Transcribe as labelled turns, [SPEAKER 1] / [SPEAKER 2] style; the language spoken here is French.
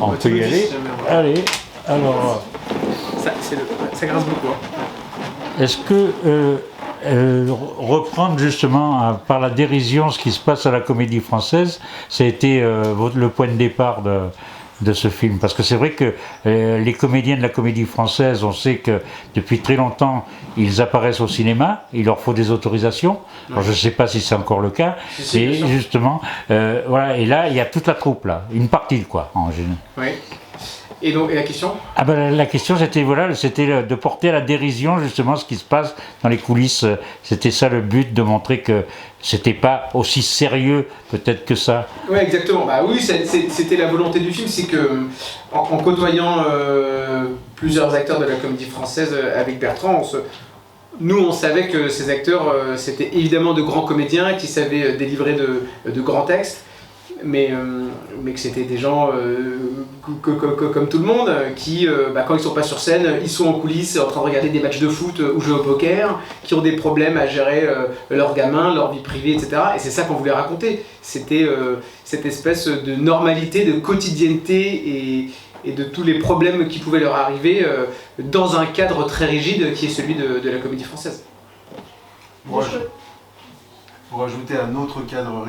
[SPEAKER 1] On peut y aller. Allez, alors...
[SPEAKER 2] Ça grince beaucoup. Hein.
[SPEAKER 1] Est-ce que reprendre justement par la dérision ce qui se passe à la Comédie Française, ça a été le point de départ de ce film? Parce que c'est vrai que les comédiens de la Comédie Française, on sait que depuis très longtemps, ils apparaissent au cinéma, il leur faut des autorisations. Alors, je ne sais pas si c'est encore le cas. Et justement, voilà, et là, il y a toute la troupe, là, une partie, quoi, en général.
[SPEAKER 2] Oui. Et donc, et la question?
[SPEAKER 1] Ah ben, la question, c'était voilà, c'était de porter à la dérision justement ce qui se passe dans les coulisses. C'était ça le but, de montrer que c'était pas aussi sérieux peut-être que ça.
[SPEAKER 2] Oui, exactement. Bah oui, c'était la volonté du film, c'est que en côtoyant plusieurs acteurs de la Comédie Française avec Bertrand, nous on savait que ces acteurs c'était évidemment de grands comédiens qui savaient délivrer de grands textes. Mais que c'était des gens comme tout le monde qui, quand ils sont pas sur scène, ils sont en coulisses en train de regarder des matchs de foot ou jouer au poker, qui ont des problèmes à gérer leurs gamins, leur vie privée, etc. Et c'est ça qu'on voulait raconter. C'était cette espèce de normalité, de quotidienneté et de tous les problèmes qui pouvaient leur arriver dans un cadre très rigide qui est celui de la Comédie Française.
[SPEAKER 3] Pour ajouter un autre cadre